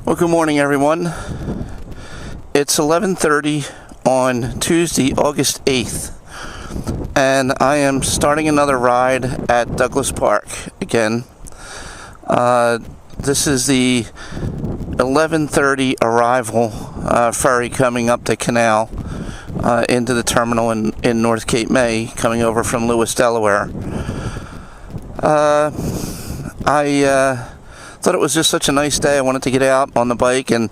Well, good morning, everyone. It's 11:30 on Tuesday, August 8th, and I am starting another ride at Douglas Park again. This is the 11:30 arrival ferry coming up the canal into the terminal in North Cape May, coming over from Lewis, Delaware. I thought it was just such a nice day. I wanted to get out on the bike, and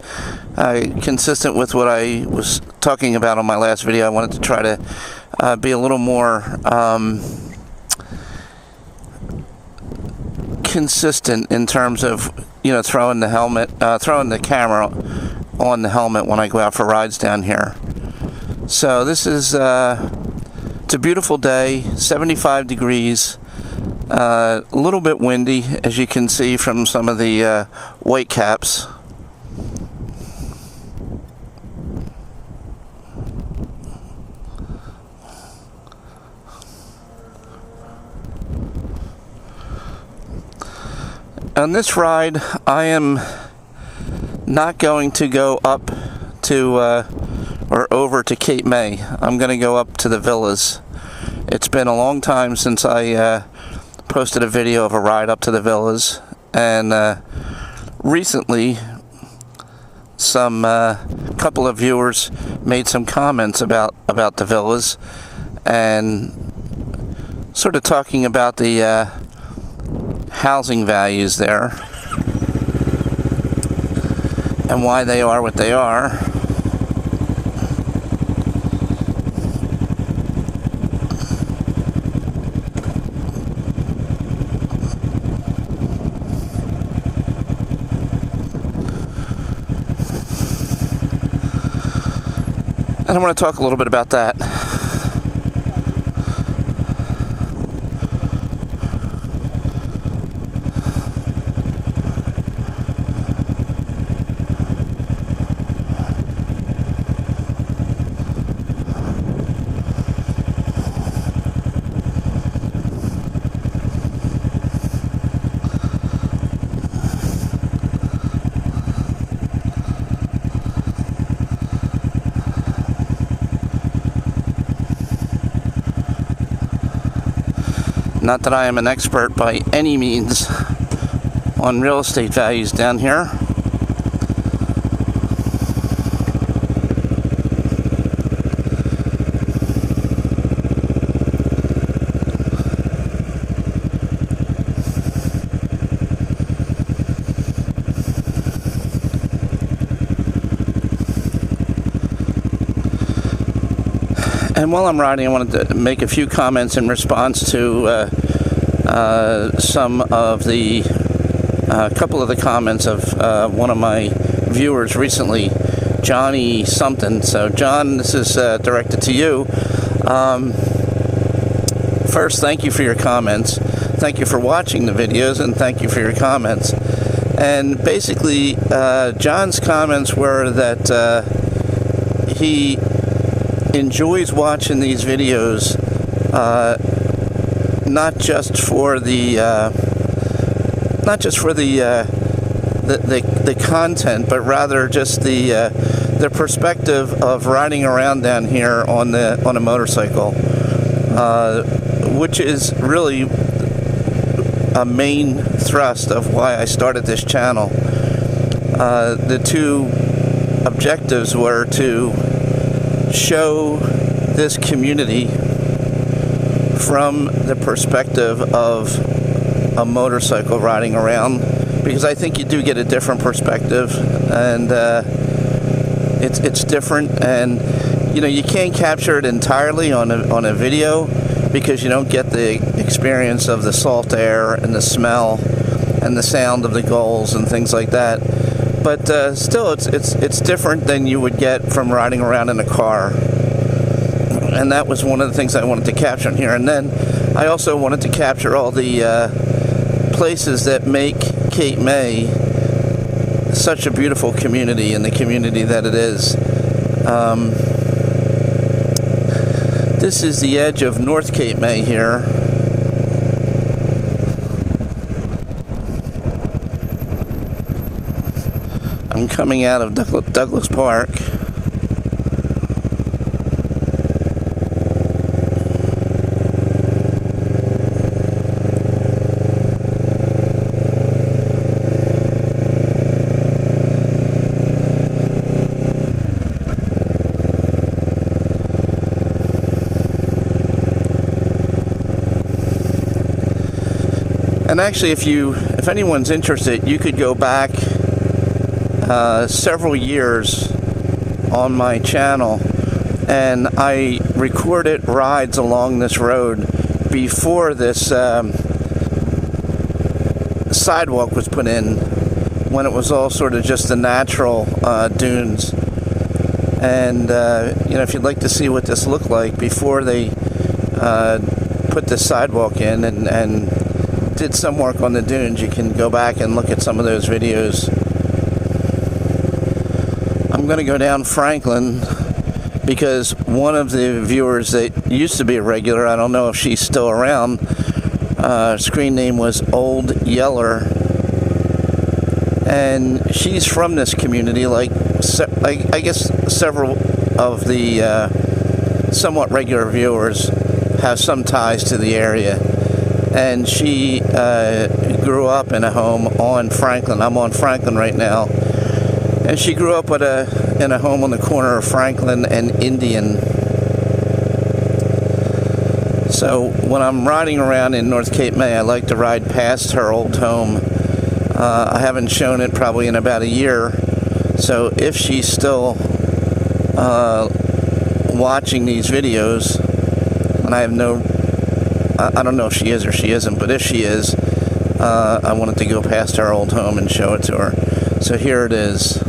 consistent with what I was talking about on my last video, I wanted to try to be a little more consistent in terms of, throwing the camera on the helmet when I go out for rides down here. So this is it's a beautiful day, 75 degrees. A little bit windy, as you can see from some of the white caps. On this ride, I am not going to go up to or over to Cape May. I'm going to go up to the villas. It's been a long time since I posted a video of a ride up to the villas, and recently some couple of viewers made some comments about the villas and sort of talking about the housing values there and why they are what they are. And I want to talk a little bit about that. Not that I am an expert by any means on real estate values down here. And while I'm riding, I wanted to make a few comments in response to some of the couple of the comments of one of my viewers recently, Johnny something. So John, this is directed to you. First, thank you for your comments. Thank you for watching the videos, and thank you for your comments. And basically, John's comments were that he enjoys watching these videos, not just for the content, but rather just the perspective of riding around down here on a motorcycle, which is really a main thrust of why I started this channel. The two objectives were to show this community from the perspective of a motorcycle riding around, because I think you do get a different perspective, and it's different, and you can't capture it entirely on a video because you don't get the experience of the salt air and the smell and the sound of the gulls and things like that. But still, it's different than you would get from riding around in a car. And that was one of the things I wanted to capture in here. And then I also wanted to capture all the places that make Cape May such a beautiful community, and the community that it is. This is the edge of North Cape May here. I'm coming out of Douglas Park. And actually, if anyone's interested, you could go back several years on my channel, and I recorded rides along this road before this sidewalk was put in, when it was all sort of just the natural dunes. And if you'd like to see what this looked like before they put this sidewalk in and did some work on the dunes, you can go back and look at some of those videos. I'm going to go down Franklin because one of the viewers that used to be a regular, I don't know if she's still around, screen name was Old Yeller, and she's from this community. I guess several of the somewhat regular viewers have some ties to the area. And she grew up in a home on Franklin. I'm on Franklin right now. And she grew up in a home on the corner of Franklin and Indian. So when I'm riding around in North Cape May, I like to ride past her old home. I haven't shown it probably in about a year. So if she's still watching these videos, and I don't know if she is or she isn't, but if she is, I wanted to go past our old home and show it to her. So here it is.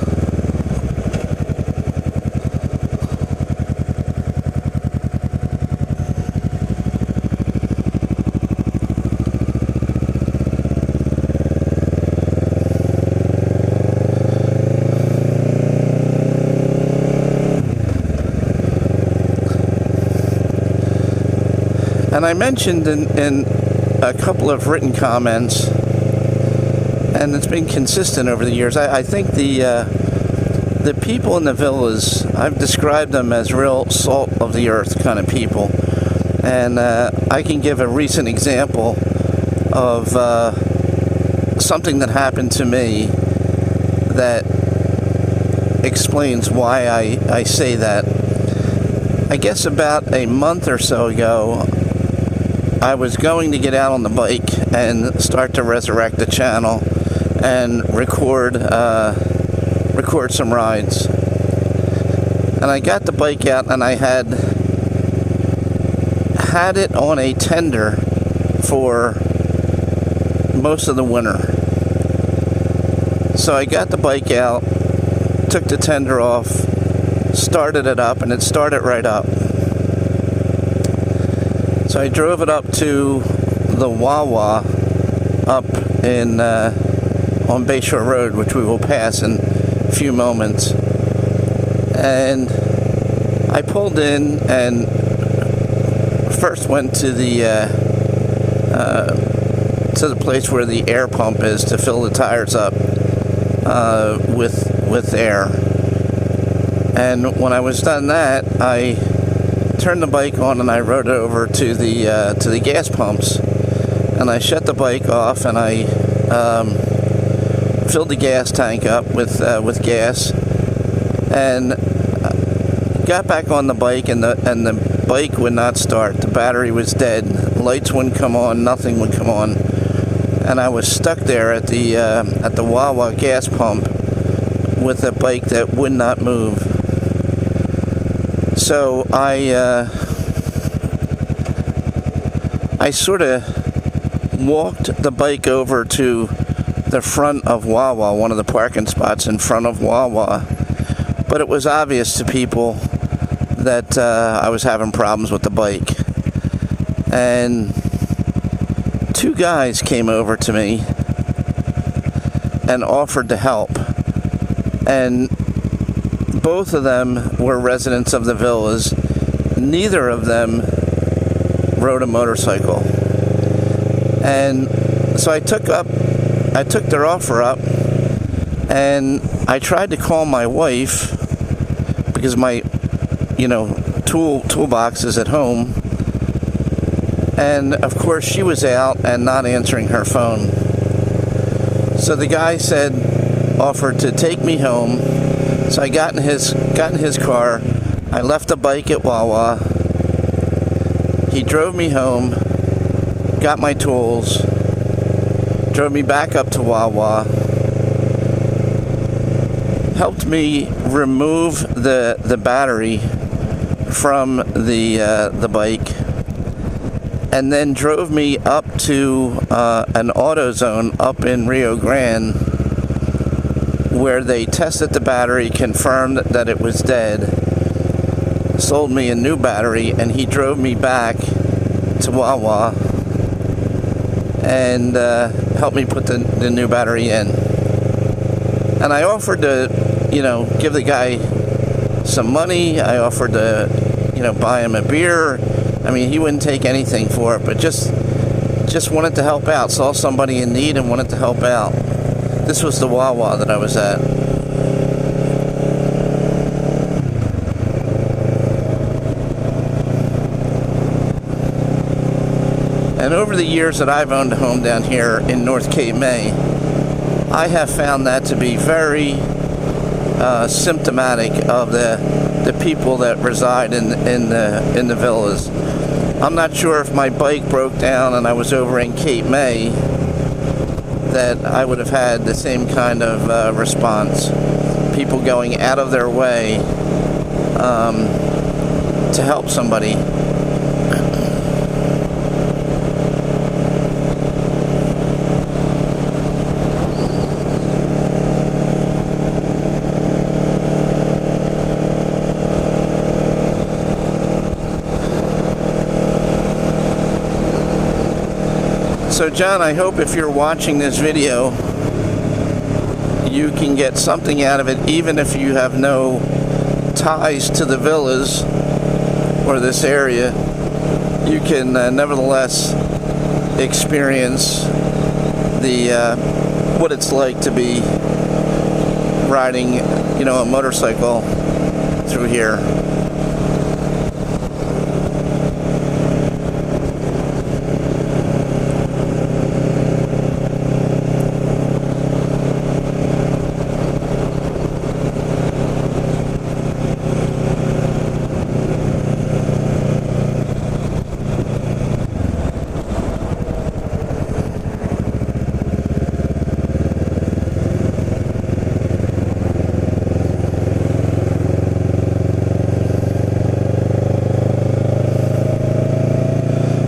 And I mentioned in a couple of written comments, and it's been consistent over the years, I think the people in the villas, I've described them as real salt of the earth kind of people. And I can give a recent example of something that happened to me that explains why I say that. I guess about a month or so ago, I was going to get out on the bike and start to resurrect the channel and record some rides. And I got the bike out, and I had it on a tender for most of the winter. So I got the bike out, took the tender off, started it up, and it started right up. So I drove it up to the Wawa up in on Bayshore Road, which we will pass in a few moments. And I pulled in and first went to the place where the air pump is to fill the tires up with air. And when I was done that, I turned the bike on and I rode over to the gas pumps, and I shut the bike off, and I filled the gas tank up with gas, and got back on the bike, and the bike would not start. The battery was dead. Lights wouldn't come on. Nothing would come on, and I was stuck there at the Wawa gas pump with a bike that would not move. So I sort of walked the bike over to the front of Wawa, one of the parking spots in front of Wawa. But it was obvious to people that I was having problems with the bike. And two guys came over to me and offered to help. And both of them were residents of the villas. Neither of them rode a motorcycle. And so I took their offer up, And I tried to call my wife because my, toolbox is at home. And of course she was out and not answering her phone. So the guy offered to take me home. So I got in his car. I left the bike at Wawa. He drove me home, got my tools, drove me back up to Wawa, helped me remove the battery from the bike, and then drove me up to an AutoZone up in Rio Grande, where they tested the battery, confirmed that it was dead, sold me a new battery, and he drove me back to Wawa and helped me put the new battery in. And I offered to, give the guy some money. I offered to, buy him a beer. I mean, he wouldn't take anything for it, but just wanted to help out. Saw somebody in need and wanted to help out. This was the Wawa that I was at. And over the years that I've owned a home down here in North Cape May, I have found that to be very symptomatic of the people that reside in the villas. I'm not sure if my bike broke down and I was over in Cape May that I would have had the same kind of response. People going out of their way to help somebody. So John, I hope if you're watching this video, you can get something out of it, even if you have no ties to the villas or this area. You can nevertheless experience what it's like to be riding, a motorcycle through here.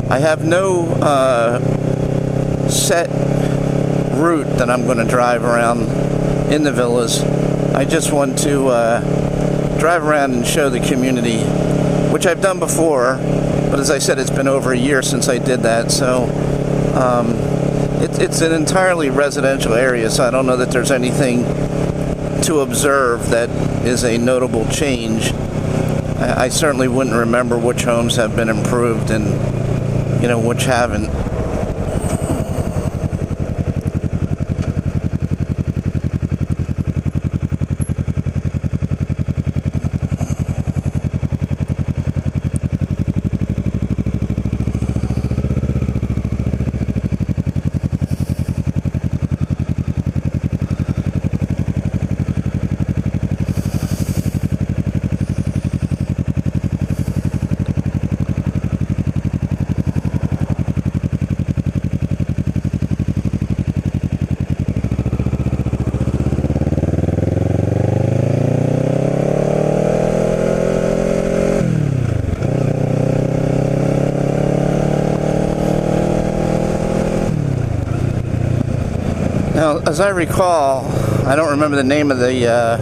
I have no set route that I'm going to drive around in the villas. I just want to drive around and show the community, which I've done before, but as I said, it's been over a year since I did that, so it's an entirely residential area, so I don't know that there's anything to observe that is a notable change. I certainly wouldn't remember which homes have been improved and which haven't. Now, as I recall, I don't remember the name of the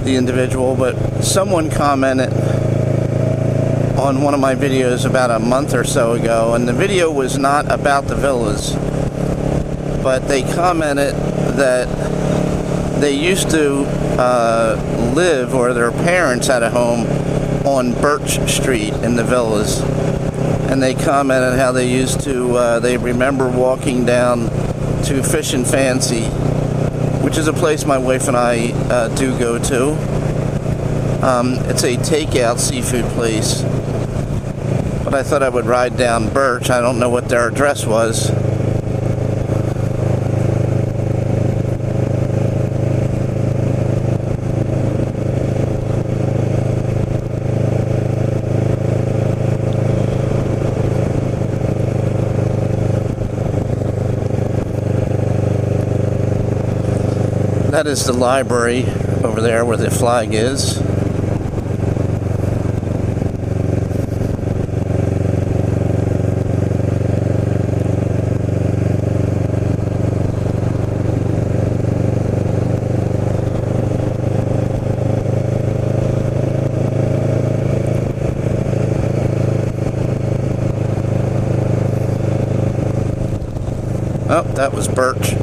individual, but someone commented on one of my videos about a month or so ago, and the video was not about the villas, but they commented that they used to live, or their parents had a home on Birch Street in the villas, and they commented how they used to, they remember walking down to Fish and Fancy, which is a place my wife and I do go to. It's a takeout seafood place, but I thought I would ride down Birch. I don't know what their address was. That is the library over there where the flag is. Oh, that was Birch.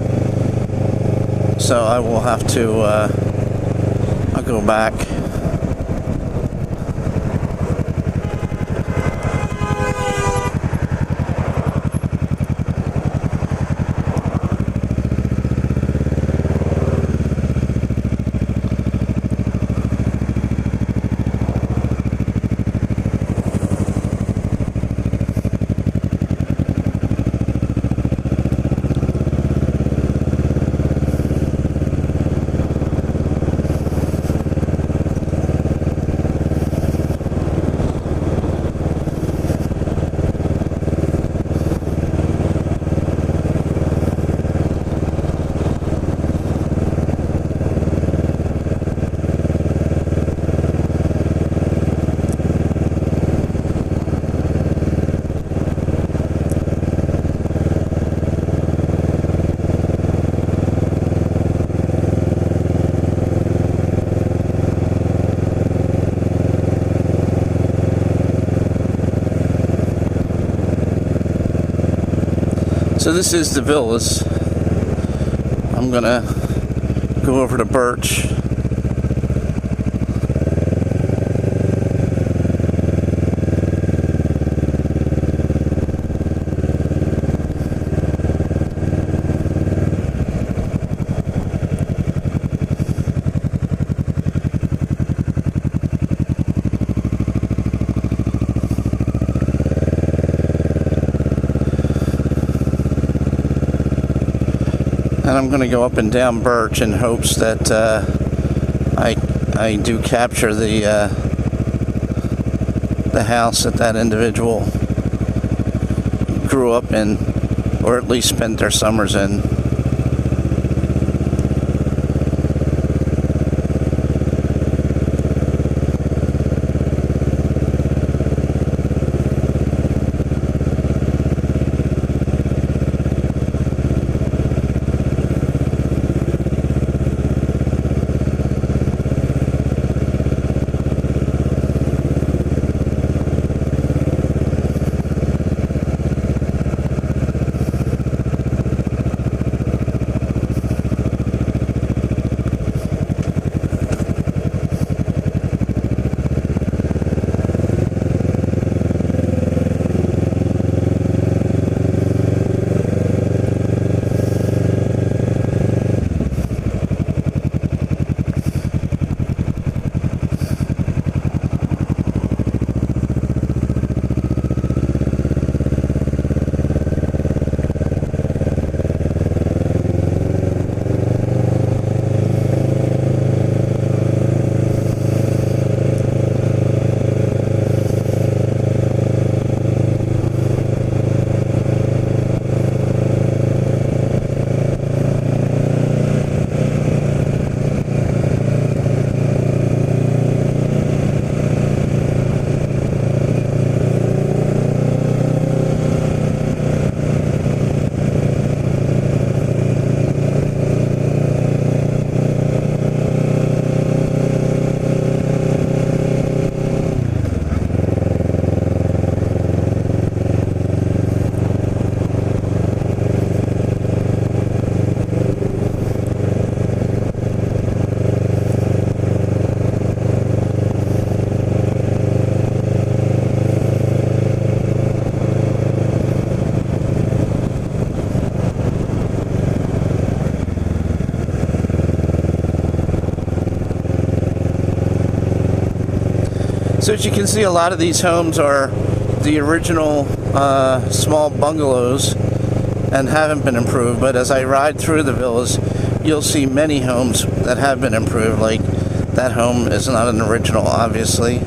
So I will have to, I'll go back. So this is the villas. I'm gonna go over to Birch. And I'm going to go up and down Birch in hopes that I do capture the house that individual grew up in, or at least spent their summers in. So as you can see, a lot of these homes are the original small bungalows and haven't been improved. But as I ride through the villas, you'll see many homes that have been improved. Like that home is not an original, obviously.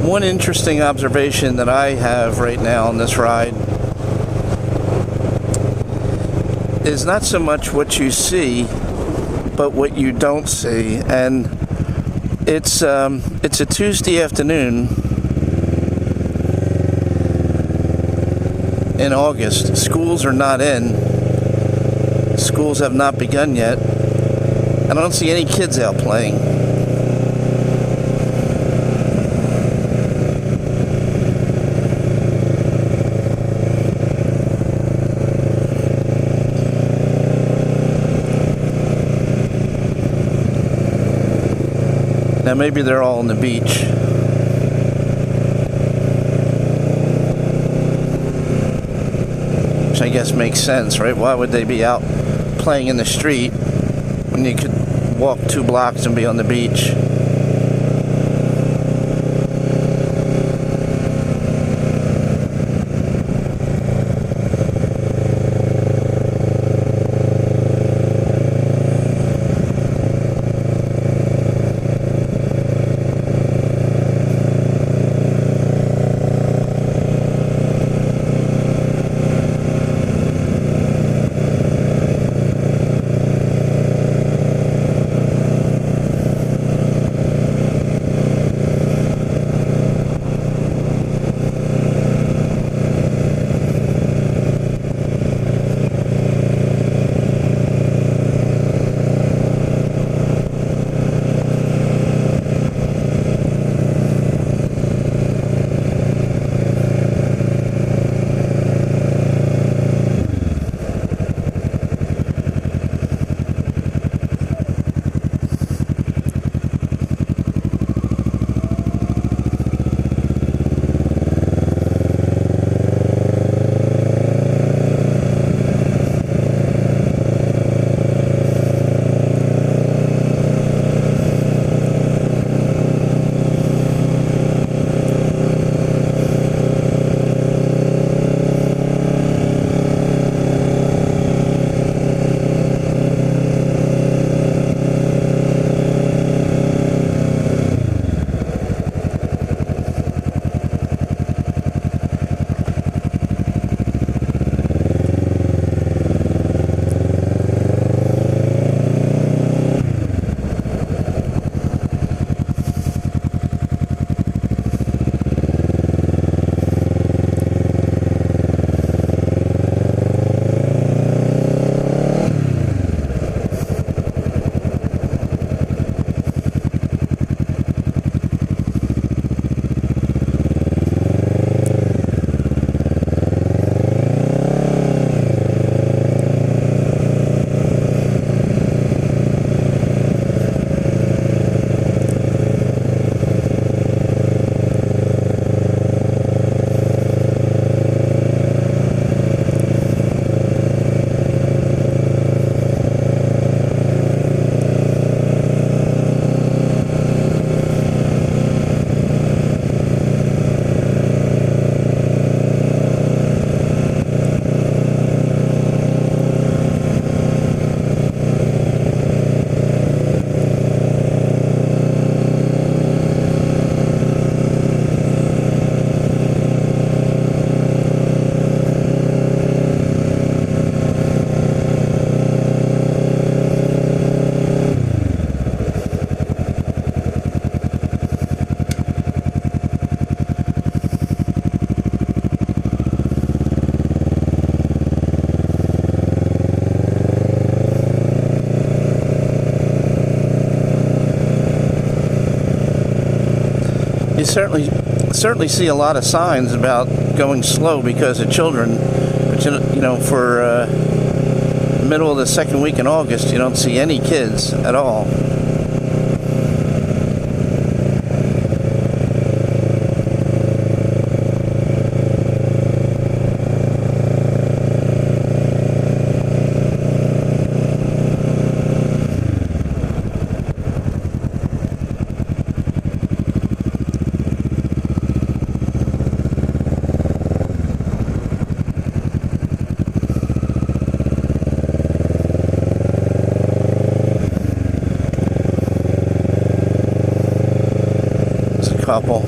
One interesting observation that I have right now on this ride is not so much what you see, but what you don't see. And it's a Tuesday afternoon in August. Schools are not in. Schools have not begun yet. I don't see any kids out playing. Now maybe they're all on the beach. Which I guess makes sense, right? Why would they be out playing in the street when you could walk 2 blocks and be on the beach? you certainly see a lot of signs about going slow because of children. But for middle of the second week in August, you don't see any kids at all. Couple.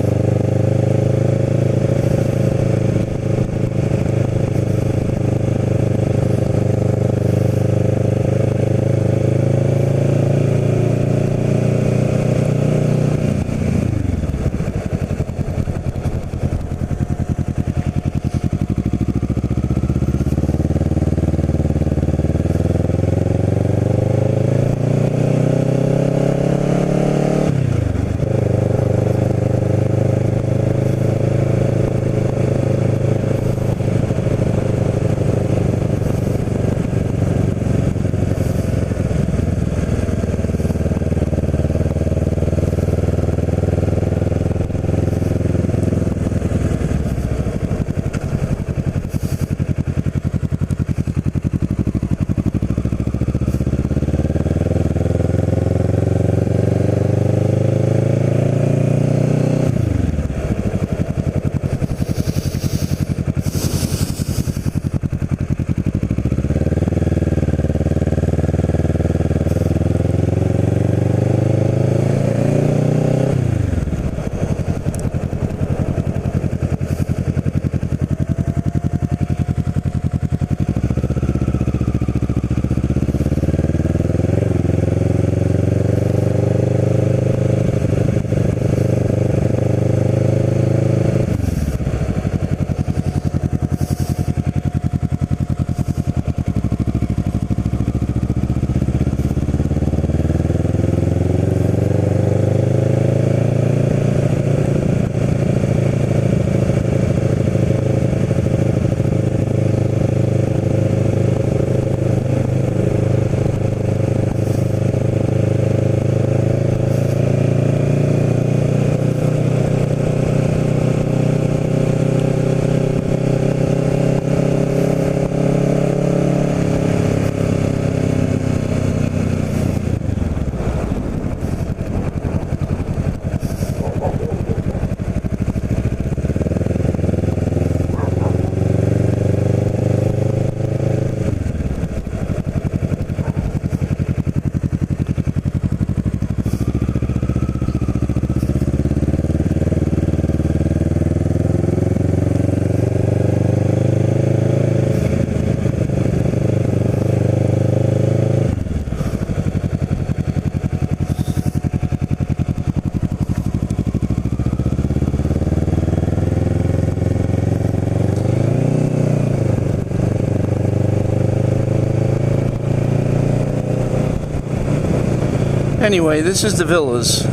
Anyway, this is the villas.